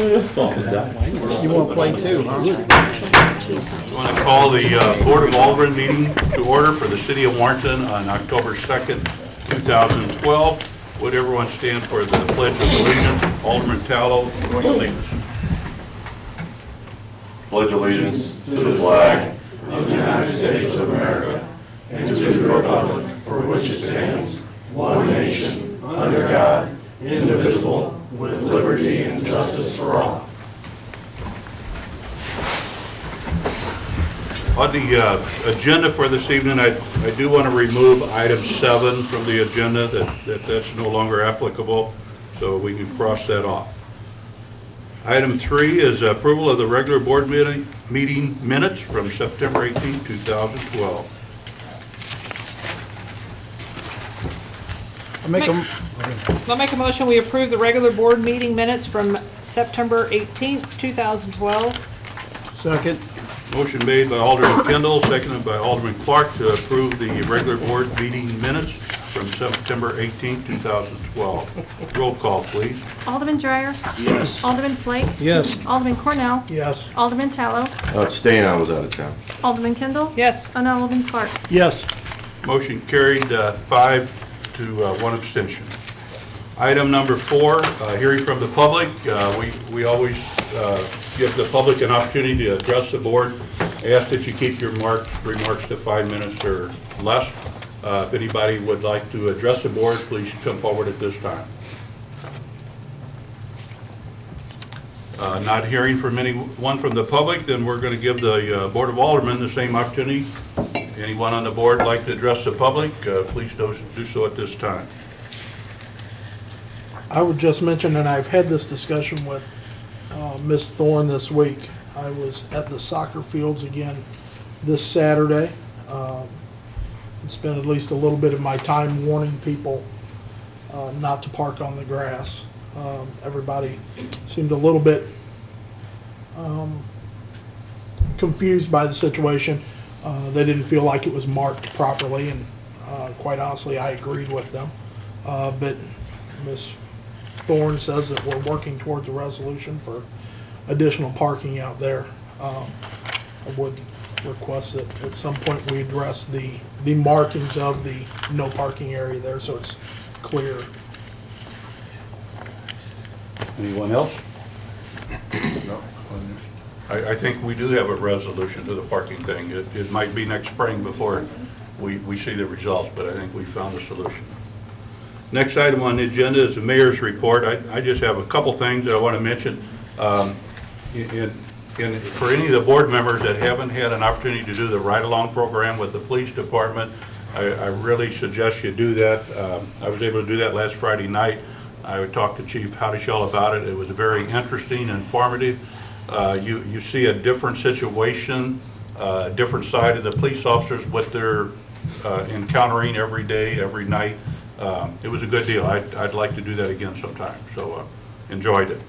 You want to play too, huh? I want to call the Board of Aldermen meeting to order for the City of Warrenton on October 2nd, 2012. Would everyone stand for the Pledge of Allegiance? Alderman Tallow, please. Pledge allegiance to the flag of the United States of America and to the republic for which it stands, one nation, under God, indivisible, with liberty and justice for all. On the agenda for this evening, I do want to remove item 7 from the agenda, that's no longer applicable, so we can cross that off. Item 3 is approval of the regular board meeting minutes from September 18, 2012. I'll make a motion we approve the regular board meeting minutes from September 18th, 2012. Second. Motion made by Alderman Kendall, seconded by Alderman Clark to approve the regular board meeting minutes from September 18, 2012. Roll call, please. Alderman Dreyer? Yes. Alderman Flake? Yes. Alderman Cornell? Yes. Alderman Tallow? Abstain, I was out of town. Alderman Kendall? Yes. And Alderman Clark? Yes. Motion carried 5 to 1 abstention. Item number 4, hearing from the public. We always give the public an opportunity to address the board. I ask that you keep your remarks to 5 minutes or less. If anybody would like to address the board, please come forward at this time. Not hearing from anyone from the public, then we're going to give the Board of Aldermen the same opportunity. Anyone on the board like to address the public, please do so at this time. I would just mention, and I've had this discussion with Ms. Thorne this week. I was at the soccer fields again this Saturday. And spent at least a little bit of my time warning people not to park on the grass. Everybody seemed a little bit confused by the situation. They didn't feel like it was marked properly, and quite honestly, I agreed with them. But Ms. Thorne says that we're working towards a resolution for additional parking out there. I would request that at some point we address the markings of the no parking area there so it's clear. Anyone else? No. I think we do have a resolution to the parking thing. It might be next spring before we see the results, but I think we found a solution. Next item on the agenda is the mayor's report. I just have a couple things that I want to mention. For any of the board members that haven't had an opportunity to do the ride-along program with the police department, I really suggest you do that. I was able to do that last Friday night. I talked to Chief Howdyshell about it. It was very interesting, informative. You see a different situation, a different side of the police officers, what they're encountering every day, every night. It was a good deal. I'd like to do that again sometime, so enjoyed it.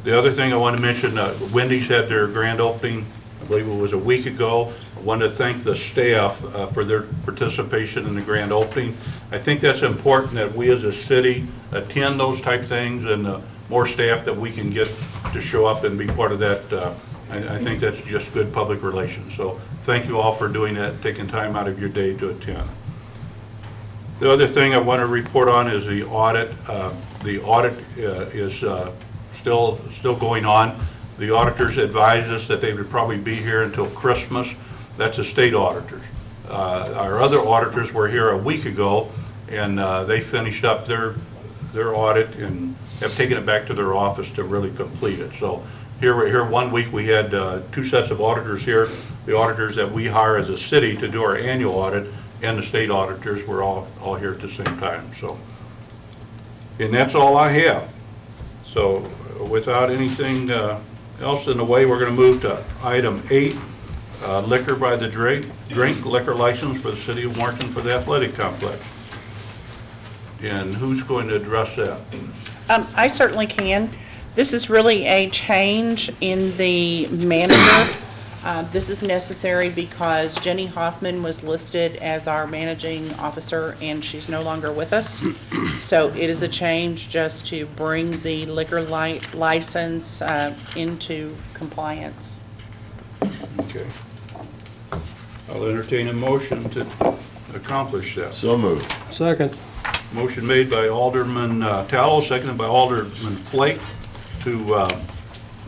The other thing I want to mention, Wendy's had their grand opening, I believe it was a week ago. I want to thank the staff for their participation in the grand opening. I think that's important that we as a city attend those type things, and the more staff that we can get to show up and be part of that, I think that's just good public relations. So thank you all for doing that, taking time out of your day to attend. The other thing I want to report on is the audit. The audit is still going on. The auditors advised us that they would probably be here until Christmas. That's the state auditors. Our other auditors were here a week ago, and they finished up their audit and have taken it back to their office to really complete it. So here 1 week we had 2 sets of auditors here. The auditors that we hire as a city to do our annual audit and the state auditors were all here at the same time. So, and that's all I have. So without anything else in the way, we're going to move to item 8, liquor by the drink liquor license for the city of Warrenton for the athletic complex. And who's going to address that? I certainly can. This is really a change in the manager This is necessary because Jenny Hoffman was listed as our managing officer, and she's no longer with us. So it is a change just to bring the liquor license into compliance. Okay. I'll entertain a motion to accomplish that. So moved. Second. Motion made by Alderman Tallow, seconded by Alderman Flake to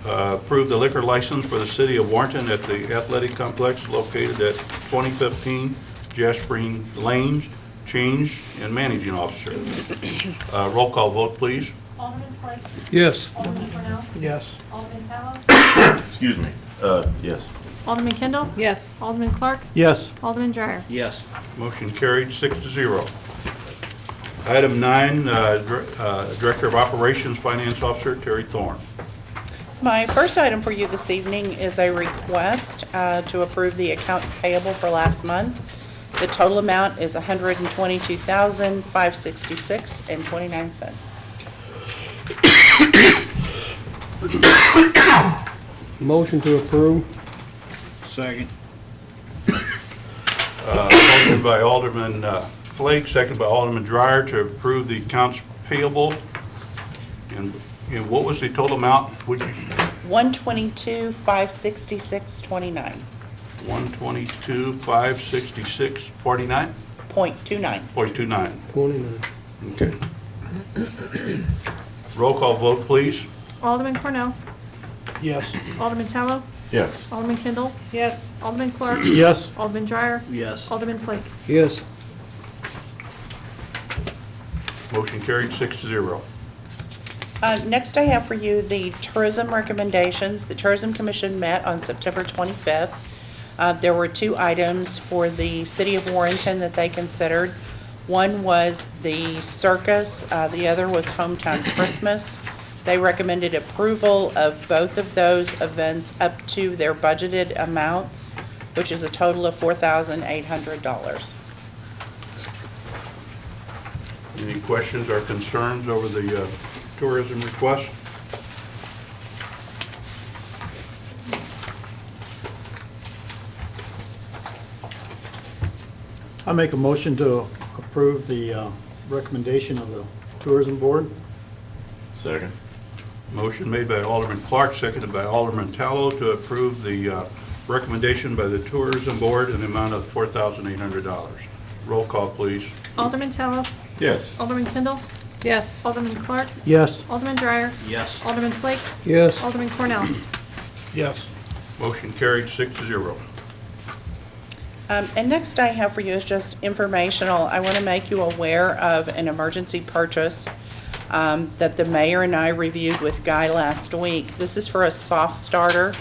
approve the liquor license for the city of Warrenton at the athletic complex located at 2015 Jaspering Lanes, change and managing officer. Roll call vote, please. Alderman Flake. Yes. Alderman Cornell. Yes. Alderman Tallow. Excuse me. Yes. Alderman Kendall. Yes. Alderman Clark. Yes. Alderman Dreyer. Yes. Motion carried 6-0. Item 9, Director of Operations Finance Officer Terry Thorne. My first item for you this evening is a request to approve the accounts payable for last month. The total amount is $122,566.29. Motion to approve. Second. Motion by Alderman Flake, second by Alderman Dreyer to approve the accounts payable. And what was the total amount? Would you? $122,566.29. 122,566.49? 0.29. 0.29. 29. Okay. Roll call vote, please. Alderman Cornell. Yes. Alderman Tallow. Yes. Alderman Kendall. Yes. Alderman Clark. Yes. Alderman Dreyer. Yes. Alderman Flake. Yes. Motion carried 6-0. Next I have for you the tourism recommendations. The Tourism Commission met on September 25th. There were two items for the City of Warrenton that they considered. One was the circus, the other was Hometown Christmas. They recommended approval of both of those events up to their budgeted amounts, which is a total of $4,800. Any questions or concerns over the tourism request? I make a motion to approve the recommendation of the Tourism Board. Second. Motion made by Alderman Clark, seconded by Alderman Tallow to approve the recommendation by the Tourism Board in the amount of $4,800. Roll call, please. Alderman Tallow. Yes. Alderman Kendall. Yes. Alderman Clark. Yes. Alderman Dreyer. Yes. Alderman Flake. Yes. Alderman Cornell. Yes. Motion carried 6-0. And next I have for you is just informational. I want to make you aware of an emergency purchase that the mayor and I reviewed with Guy last week. This is for a soft starter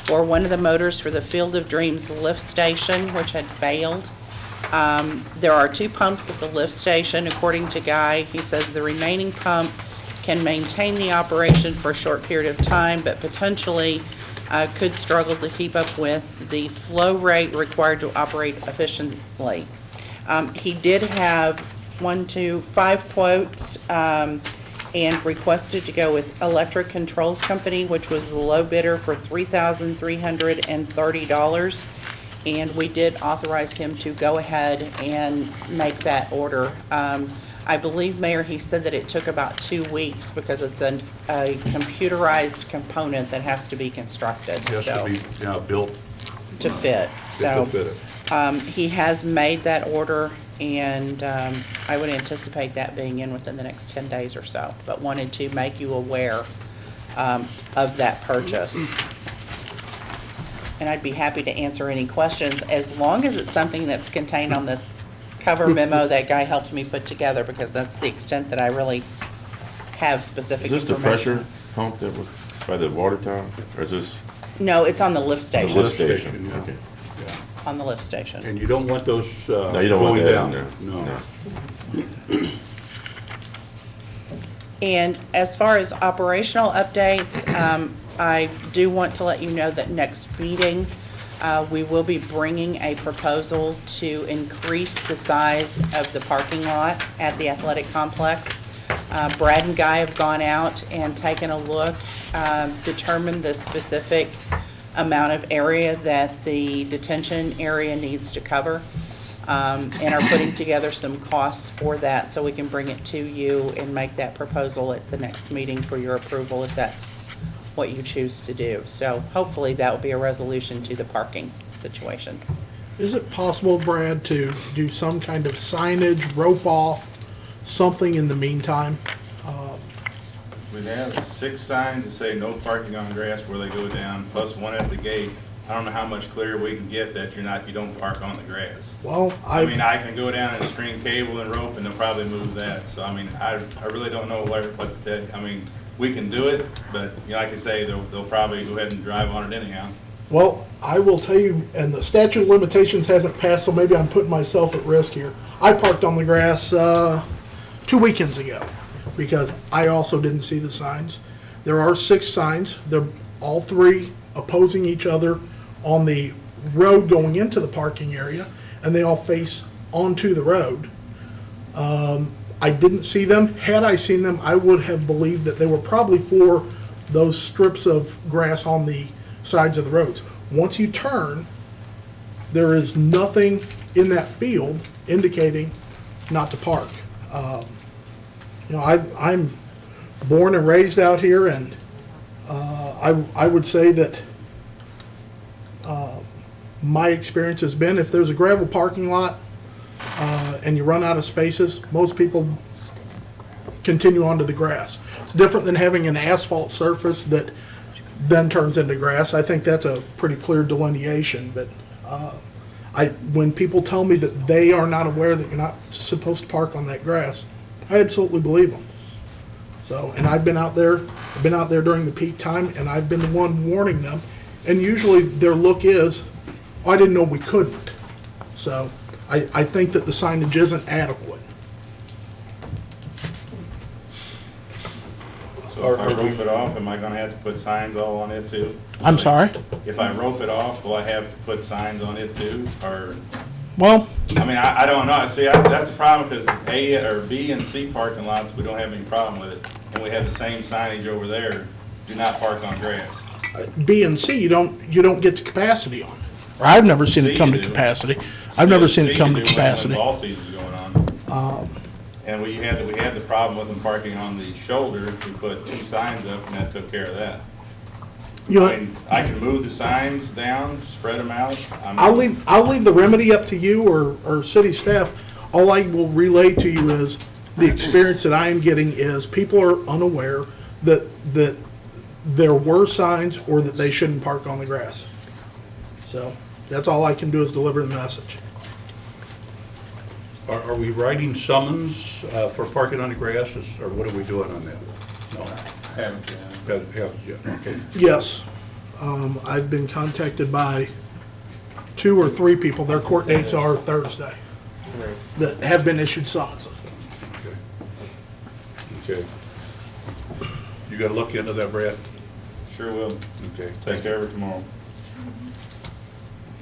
for one of the motors for the Field of Dreams lift station, which had failed. There are two pumps at the lift station, according to Guy. He says the remaining pump can maintain the operation for a short period of time, but potentially could struggle to keep up with the flow rate required to operate efficiently. He did have 5 quotes and requested to go with Electric Controls Company, which was the low bidder for $3,330. And we did authorize him to go ahead and make that order. I believe, Mayor, he said that it took about 2 weeks because it's a computerized component that has to be constructed. It has So to be built to fit. to So fit it. he has made that order, and I would anticipate that being in within the next 10 days or so, but wanted to make you aware of that purchase. And I'd be happy to answer any questions as long as it's something that's contained on this cover memo that Guy helped me put together, because that's the extent that I really have specific Is this the information. pressure pump that was by the water tower? Or is this No, it's on the lift the station. lift station? station, yeah. Okay. On the lift station. And you don't want those No, you don't want going that down. in there. No. And as far as operational updates, I do want to let you know that next meeting, we will be bringing a proposal to increase the size of the parking lot at the athletic complex. Brad and Guy have gone out and taken a look, determined the specific amount of area that the detention area needs to cover, and are putting together some costs for that so we can bring it to you and make that proposal at the next meeting for your approval if that's what you choose to do. So hopefully that will be a resolution to the parking situation. Is it possible, Brad, to do some kind of signage, rope off, something in the meantime? We have 6 signs that say no parking on grass where they go down, plus one at the gate. I don't know how much clearer we can get that you don't park on the grass. Well, I mean, I can go down and string cable and rope and they'll probably move that. So, I mean, I really don't know what to tell you. I mean, we can do it, but, like I say, they'll probably go ahead and drive on it anyhow. well, I will tell you, and the statute of limitations hasn't passed, so maybe I'm putting myself at risk here. I parked on the grass 2 weekends ago because I also didn't see the signs. There are 6 signs. They're all 3 opposing each other on the road going into the parking area, and they all face onto the road. I didn't see them. Had I seen them, I would have believed that they were probably for those strips of grass on the sides of the roads. Once you turn, there is nothing in that field indicating not to park. I'm born and raised out here, and I would say that my experience has been if there's a gravel parking lot and you run out of spaces, most people continue onto the grass. It's different than having an asphalt surface that then turns into grass. I think that's a pretty clear delineation, but when people tell me that they are not aware that you're not supposed to park on that grass, I absolutely believe them. So, and I've been out there during the peak time, and I've been the one warning them, and usually their look is, oh, I didn't know we couldn't. So I think that the signage isn't adequate. So if I rope it off, am I gonna have to put signs all on it too? I'm sorry? If I rope it off, will I have to put signs on it too, or? Well, I mean, I don't know. See, that's the problem, because A or B and C parking lots, we don't have any problem with it. And we have the same signage over there, do not park on grass. B and C, you don't get to capacity on. Or I've never seen it come to capacity. I've never seen it come to capacity. When ball season's going on. And we had the problem with them parking on the shoulder. We put 2 signs up and that took care of that. You I know, mean, I can move the signs down, spread them out. I'll leave the remedy up to you or city staff. All I will relay to you is the experience that I am getting is people are unaware that there were signs or that they shouldn't park on the grass. So that's all I can do is deliver the message. Are we writing summons for parking on the grass, or what are we doing on that? No. I haven't seen it. Haven't yet, okay. Yes. I've been contacted by 2 or 3 people, their court dates are Thursday, that have been issued summonses. Okay. You gotta look into that, Brad? Sure will. Okay. Take care of it tomorrow.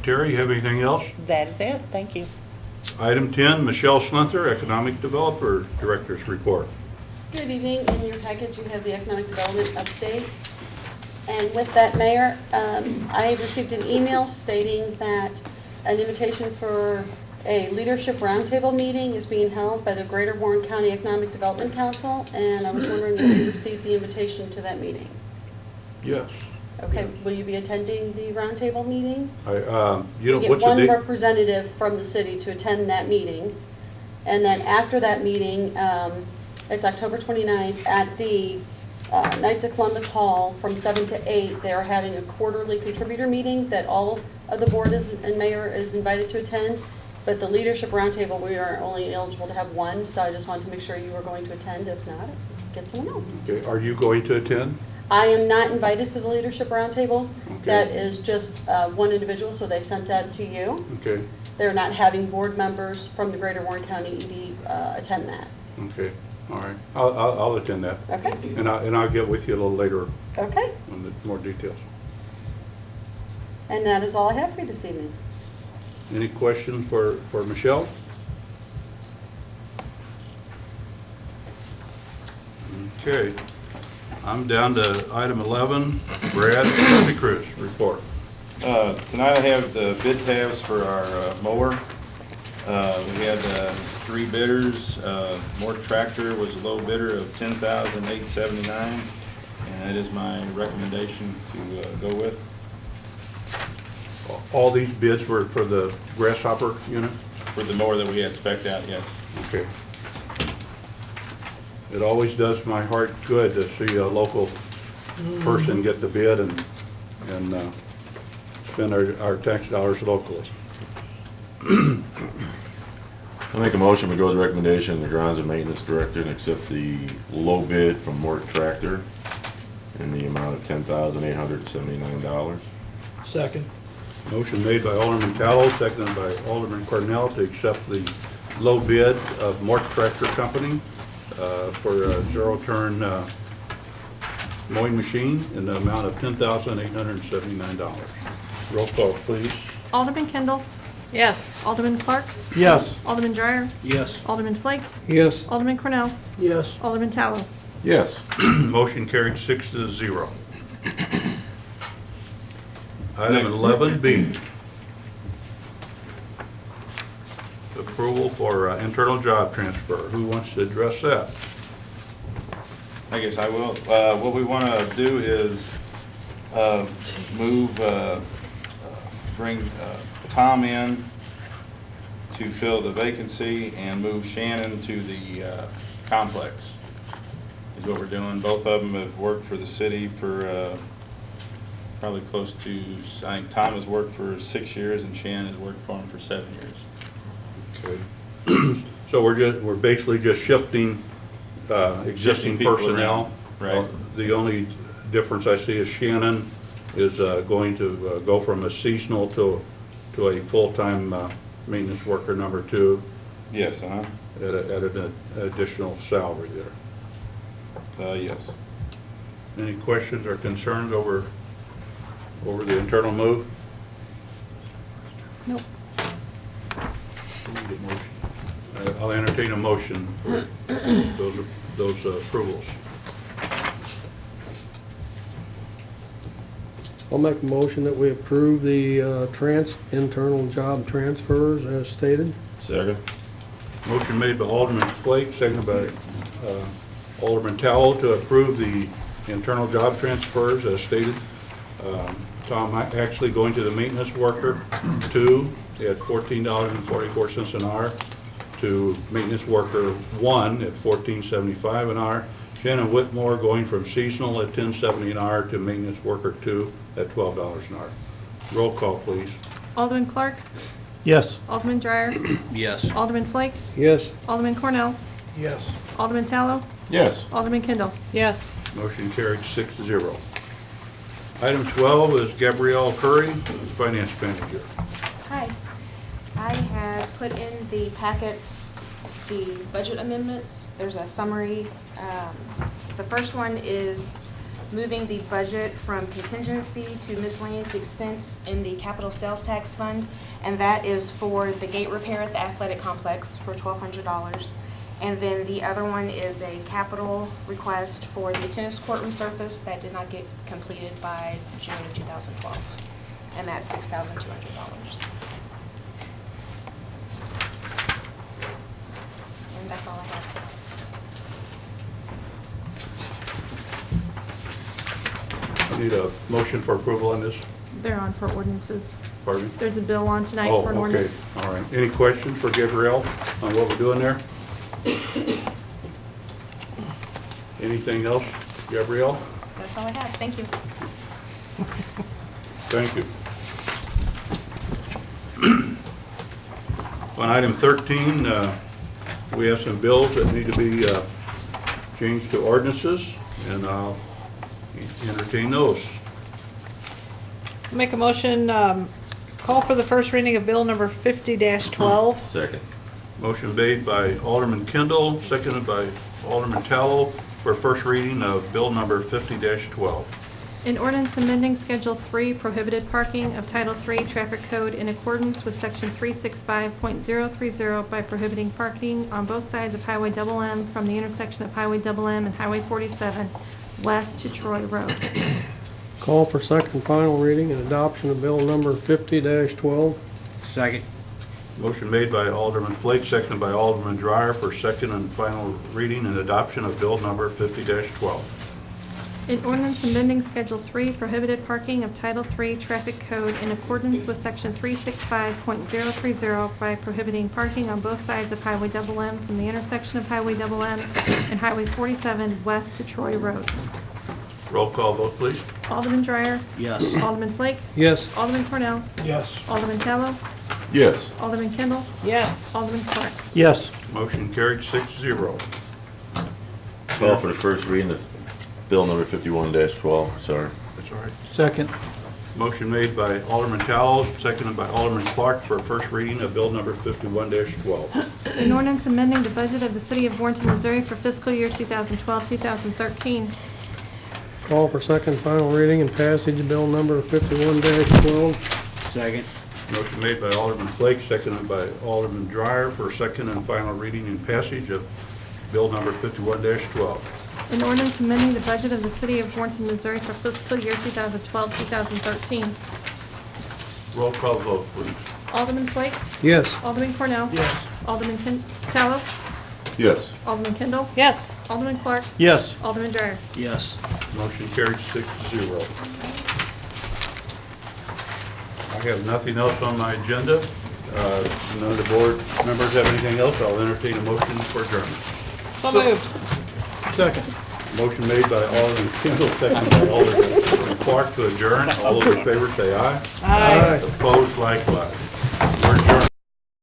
Terry, you have anything else? That is it. Thank you. Item 10, Michelle Slenther, Economic Developer Director's Report. Good evening. In your package, you have the economic development update. And with that, Mayor, I received an email stating that an invitation for a leadership roundtable meeting is being held by the Greater Warren County Economic Development Council, and I was wondering if you received the invitation to that meeting. Yes. Okay, will you be attending the roundtable meeting? You know, get what's the one date? representative from the city to attend that meeting. And then after that meeting, it's October 29th, at the Knights of Columbus Hall from 7 to 8. They are having a quarterly contributor meeting that all of the board and mayor is invited to attend. But the leadership roundtable, we are only eligible to have one, so I just wanted to make sure you were going to attend. If not, get someone else. Okay, are you going to attend? I am not invited to the leadership roundtable. Okay. That is just one individual, so they sent that to you. Okay, They're not having board members from the Greater Warren County ED attend that. okay, all right. I'll attend that. Okay? And I'll get with you a little later Okay. on the more details. And that is all I have for you this evening. Any questions for Michelle? Okay. I'm down to item 11, Brad, Cruz report. Tonight I have the bid tabs for our mower. We had 3 bidders. Mork Tractor was a low bidder of $10,879, and that is my recommendation to go with. All these bids were for the grasshopper unit? For the mower that we had spec'd out, yes. Okay. It always does my heart good to see a local person get the bid and spend our tax dollars locally. I'll make a motion, we go with the recommendation of the grounds and maintenance director and accept the low bid from Mork Tractor in the amount of $10,879. Second. Motion made by Alderman Tallow, seconded by Alderman Cornell to accept the low bid of Mork Tractor Company for a zero-turn mowing machine in the amount of $10,879. Roll call, please. Alderman Kendall. Yes. Alderman Clark. Yes. Alderman Dreyer. Yes. Alderman Flake. Yes. Alderman Cornell. Yes. Alderman Tallow. Yes. Motion carried 6-0. Item 11B. Approval for internal job transfer. Who wants to address that? I guess I will. What we want to do is bring Tom in to fill the vacancy and move Shannon to the complex, is what we're doing. Both of them have worked for the city for probably close to, I think Tom has worked for 6 years and Shannon has worked for him for 7 years. Okay. So we're basically just shifting existing people personnel. around, right. The only difference I see is Shannon is going to go from a seasonal to a full-time maintenance worker number 2 Yes, at an additional salary there. yes. Any questions or concerns over the internal move? Nope. I'll entertain a motion for those approvals. I'll make a motion that we approve the internal job transfers as stated. Second. Motion made by Alderman Flake, seconded by Alderman Tallow to approve the internal job transfers as stated. Tom actually going to the maintenance worker 2 at $14.44 an hour, to maintenance worker 1 at $14.75 an hour. Shannon Whitmore going from seasonal at $10.70 an hour to maintenance worker 2 at $12 an hour. Roll call, please. Alderman Clark. Yes. Alderman Dreyer. Yes. Alderman Flake. Yes. Alderman Cornell. Yes. Alderman Tallow. Yes. Alderman Kendall. Yes. Motion carried 6-0. Item 12 is Gabrielle Curry, Finance Manager. Hi. I have put in the packets the budget amendments. There's a summary. The first one is moving the budget from contingency to miscellaneous expense in the capital sales tax fund, and that is for the gate repair at the athletic complex for $1,200. And then the other one is a capital request for the tennis court resurface that did not get completed by June of 2012, and that's $6,200. And that's all I have. I need a motion for approval on this. They're on for ordinances. Pardon me? There's a bill on tonight Oh, for an okay. ordinance. All right. Any questions for Gabrielle on what we're doing there? Anything else, Gabrielle? That's all I have. Thank you. Thank you. On item 13, we have some bills that need to be changed to ordinances, and I'll entertain those. Make a motion, call for the first reading of bill number 50-12. Second. Motion made by Alderman Kendall, seconded by Alderman Tallow for first reading of bill number 50-12. An ordinance amending Schedule 3 prohibited parking of Title 3 Traffic Code in accordance with Section 365.030 by prohibiting parking on both sides of Highway M from the intersection of Highway M and Highway 47 west to Troy Road. Call for second and final reading and adoption of bill number 50-12. Second. Motion made by Alderman Flake, seconded by Alderman Dreyer for second and final reading and adoption of bill number 50-12. An ordinance amending Schedule 3 prohibited parking of Title 3 Traffic Code in accordance with Section 365.030 by prohibiting parking on both sides of Highway M from the intersection of Highway M and Highway 47 west to Troy Road. Roll call vote, please. Alderman Dreyer. Yes. Alderman Flake. Yes. Alderman Cornell. Yes. Alderman Tallow. Yes. Alderman Kendall. Yes. Alderman Clark. Yes. Motion carried 6-0. Call for the first reading of bill number 51-12, sorry. That's all right. Second. Motion made by Alderman Tallow, seconded by Alderman Clark for first reading of bill number 51-12. An ordinance amending the budget of the city of Warrenton, Missouri for fiscal year 2012-2013. Call for second and final reading and passage of bill number 51-12. Second. Motion made by Alderman Flake, seconded by Alderman Dreyer for second and final reading and passage of bill number 51-12. An ordinance amending the budget of the city of Warrenton, Missouri for fiscal year 2012-2013. Roll call vote, please. Alderman Flake. Yes. Alderman Cornell. Yes. Alderman Tallow. Yes. Alderman Kendall. Yes. Alderman Clark. Yes. Alderman Dreyer. Yes. Motion carried 6-0. I have nothing else on my agenda. None of the board members have anything else. I'll entertain a motion for adjournment. So moved. Second. Motion made by Alderman Kendall, seconded by Alderman Clark to adjourn. All those in favor say aye. Aye. Opposed, likewise.